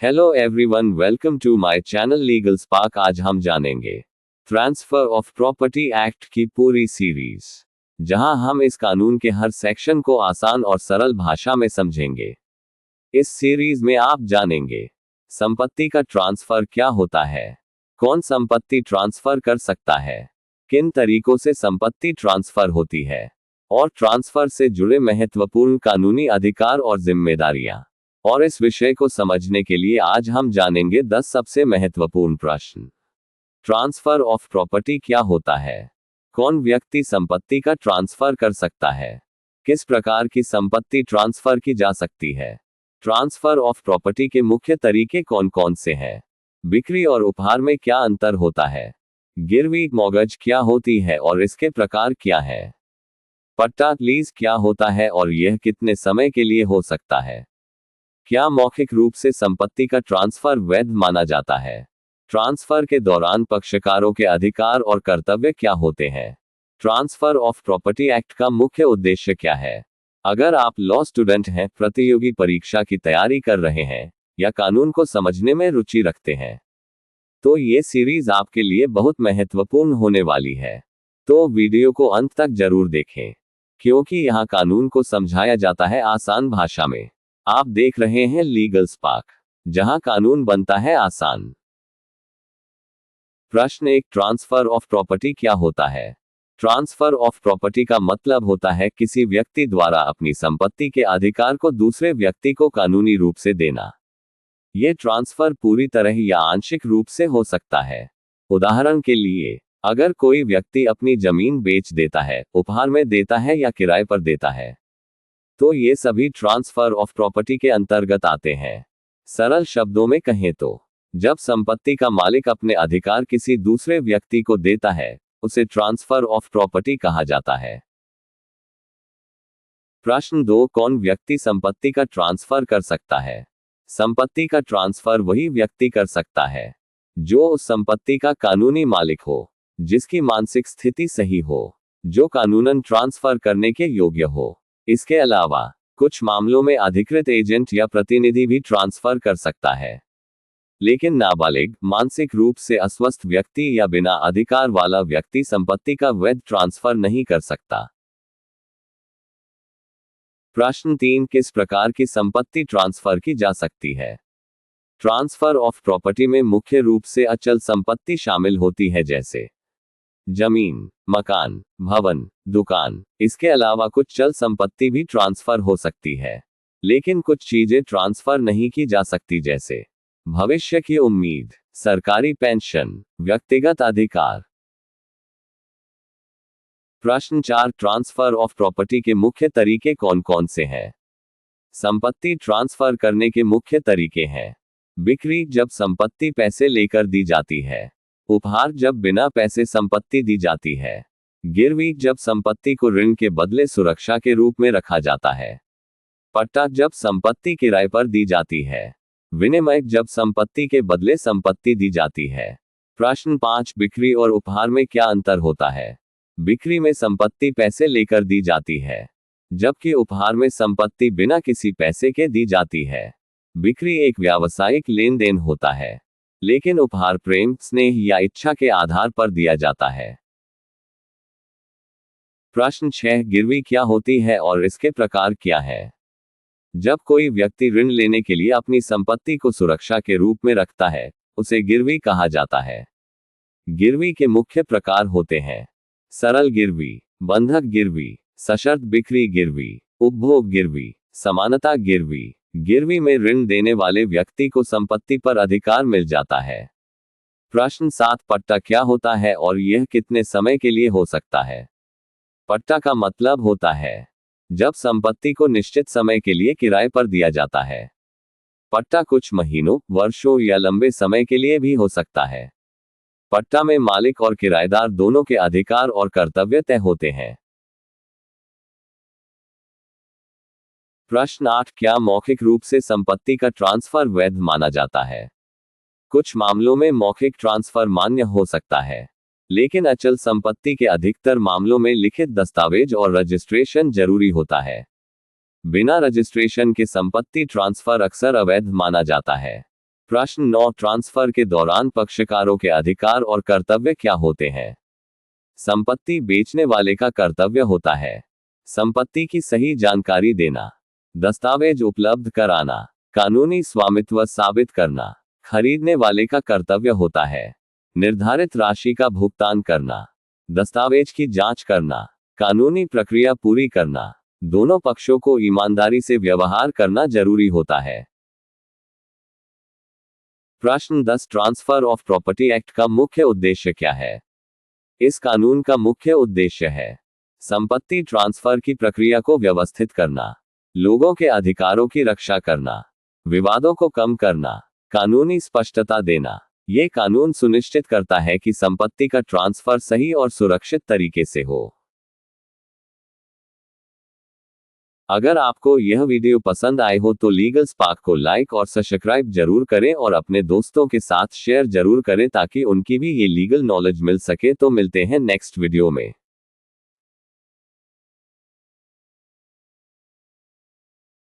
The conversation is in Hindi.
Hello everyone, welcome to my channel legal spark. आज हम जानेंगे ट्रांसफर ऑफ प्रॉपर्टी एक्ट की पूरी सीरीज, जहां हम इस कानून के हर सेक्शन को आसान और सरल भाषा में समझेंगे। इस सीरीज में आप जानेंगे संपत्ति का ट्रांसफर क्या होता है, कौन संपत्ति ट्रांसफर कर सकता है, किन तरीकों से संपत्ति ट्रांसफर होती है, और ट्रांसफर से जुड़े महत्वपूर्ण कानूनी अधिकार और जिम्मेदारियां। और इस विषय को समझने के लिए आज हम जानेंगे 10 सबसे महत्वपूर्ण प्रश्न। ट्रांसफर ऑफ प्रॉपर्टी क्या होता है, कौन व्यक्ति संपत्ति का ट्रांसफर कर सकता है, किस प्रकार की संपत्ति ट्रांसफर की जा सकती है, ट्रांसफर ऑफ प्रॉपर्टी के मुख्य तरीके कौन कौन से हैं, बिक्री और उपहार में क्या अंतर होता है, गिरवी मॉर्गेज क्या होती है और इसके प्रकार क्या है, पट्टा लीज क्या होता है और यह कितने समय के लिए हो सकता है, क्या मौखिक रूप से संपत्ति का ट्रांसफर वैध माना जाता है, ट्रांसफर के दौरान पक्षकारों के अधिकार और कर्तव्य क्या होते हैं, ट्रांसफर ऑफ प्रॉपर्टी एक्ट का मुख्य उद्देश्य क्या है। अगर आप लॉ स्टूडेंट हैं, प्रतियोगी परीक्षा की तैयारी कर रहे हैं या कानून को समझने में रुचि रखते हैं, तो ये सीरीज आपके लिए बहुत महत्वपूर्ण होने वाली है। तो वीडियो को अंत तक जरूर देखें, क्योंकि यहाँ कानून को समझाया जाता है आसान भाषा में। आप देख रहे हैं लीगल स्पार्क, जहां कानून बनता है आसान। प्रश्न 1, ट्रांसफर ऑफ प्रॉपर्टी क्या होता है। ट्रांसफर ऑफ प्रॉपर्टी का मतलब होता है किसी व्यक्ति द्वारा अपनी संपत्ति के अधिकार को दूसरे व्यक्ति को कानूनी रूप से देना। यह ट्रांसफर पूरी तरह या आंशिक रूप से हो सकता है। उदाहरण के लिए, अगर कोई व्यक्ति अपनी जमीन बेच देता है, उपहार में देता है या किराए पर देता है, तो ये सभी ट्रांसफर ऑफ प्रॉपर्टी के अंतर्गत आते हैं। सरल शब्दों में कहें तो, जब संपत्ति का मालिक अपने अधिकार किसी दूसरे व्यक्ति को देता है, उसे ट्रांसफर ऑफ प्रॉपर्टी कहा जाता है। प्रश्न 2, कौन व्यक्ति संपत्ति का ट्रांसफर कर सकता है। संपत्ति का ट्रांसफर वही व्यक्ति कर सकता है जो उस संपत्ति का कानूनी मालिक हो, जिसकी मानसिक स्थिति सही हो, जो कानूनन ट्रांसफर करने के योग्य हो। इसके अलावा कुछ मामलों में अधिकृत एजेंट या प्रतिनिधि भी ट्रांसफर कर सकता है, लेकिन नाबालिग, मानसिक रूप से अस्वस्थ व्यक्ति या बिना अधिकार वाला व्यक्ति संपत्ति का वैध ट्रांसफर नहीं कर सकता। प्रश्न 3, किस प्रकार की संपत्ति ट्रांसफर की जा सकती है। ट्रांसफर ऑफ प्रॉपर्टी में मुख्य रूप से अचल संपत्ति शामिल होती है, जैसे जमीन, मकान, भवन, दुकान। इसके अलावा कुछ चल संपत्ति भी ट्रांसफर हो सकती है, लेकिन कुछ चीजें ट्रांसफर नहीं की जा सकती, जैसे भविष्य की उम्मीद, सरकारी पेंशन, व्यक्तिगत अधिकार। प्रश्न 4, ट्रांसफर ऑफ प्रॉपर्टी के मुख्य तरीके कौन कौन से हैं। संपत्ति ट्रांसफर करने के मुख्य तरीके हैं: बिक्री, जब संपत्ति पैसे लेकर दी जाती है; उपहार, जब बिना पैसे संपत्ति दी जाती है; गिरवी, जब संपत्ति को ऋण के बदले सुरक्षा के रूप में रखा जाता है; पट्टा, जब संपत्ति किराए पर दी जाती है; विनिमय, जब संपत्ति के बदले संपत्ति दी जाती है। प्रश्न 5, बिक्री और उपहार में क्या अंतर होता है। बिक्री में संपत्ति पैसे लेकर दी जाती है, जबकि उपहार में संपत्ति बिना किसी पैसे के दी जाती है। बिक्री एक व्यावसायिक लेन देन होता है, लेकिन उपहार प्रेम, स्नेह या इच्छा के आधार पर दिया जाता है। प्रश्न 6, गिरवी क्या होती है और इसके प्रकार क्या है। जब कोई व्यक्ति ऋण लेने के लिए अपनी संपत्ति को सुरक्षा के रूप में रखता है, उसे गिरवी कहा जाता है। गिरवी के मुख्य प्रकार होते हैं: सरल गिरवी, बंधक गिरवी, सशर्त बिक्री गिरवी, उपभोग गिरवी, समानता गिरवी। गिरवी में ऋण देने वाले व्यक्ति को संपत्ति पर अधिकार मिल जाता है। प्रश्न 7, पट्टा क्या होता है और यह कितने समय के लिए हो सकता है। पट्टा का मतलब होता है जब संपत्ति को निश्चित समय के लिए किराए पर दिया जाता है। पट्टा कुछ महीनों, वर्षों या लंबे समय के लिए भी हो सकता है। पट्टा में मालिक और किराएदार दोनों के अधिकार और कर्तव्य तय होते हैं। प्रश्न 8, क्या मौखिक रूप से संपत्ति का ट्रांसफर वैध माना जाता है। कुछ मामलों में मौखिक ट्रांसफर मान्य हो सकता है, लेकिन अचल संपत्ति के अधिकतर मामलों में लिखित दस्तावेज और रजिस्ट्रेशन जरूरी होता है। बिना रजिस्ट्रेशन के संपत्ति ट्रांसफर अक्सर अवैध माना जाता है। प्रश्न 9, ट्रांसफर के दौरान पक्षकारों के अधिकार और कर्तव्य क्या होते हैं? संपत्ति बेचने वाले का कर्तव्य होता है संपत्ति की सही जानकारी देना, दस्तावेज उपलब्ध कराना, कानूनी स्वामित्व साबित करना। खरीदने वाले का कर्तव्य होता है निर्धारित राशि का भुगतान करना, दस्तावेज की जांच करना, कानूनी प्रक्रिया पूरी करना। दोनों पक्षों को ईमानदारी से व्यवहार करना जरूरी होता है। प्रश्न 10, ट्रांसफर ऑफ प्रॉपर्टी एक्ट का मुख्य उद्देश्य क्या है? इस कानून का मुख्य उद्देश्य है संपत्ति ट्रांसफर की प्रक्रिया को व्यवस्थित करना, लोगों के अधिकारों की रक्षा करना, विवादों को कम करना, कानूनी स्पष्टता देना। ये कानून सुनिश्चित करता है कि संपत्ति का ट्रांसफर सही और सुरक्षित तरीके से हो। अगर आपको यह वीडियो पसंद आए हो तो लीगल स्पार्क को लाइक और सब्सक्राइब जरूर करें और अपने दोस्तों के साथ शेयर जरूर करें ताकि उनकी भी ये लीगल नॉलेज मिल सके। तो मिलते हैं नेक्स्ट वीडियो में।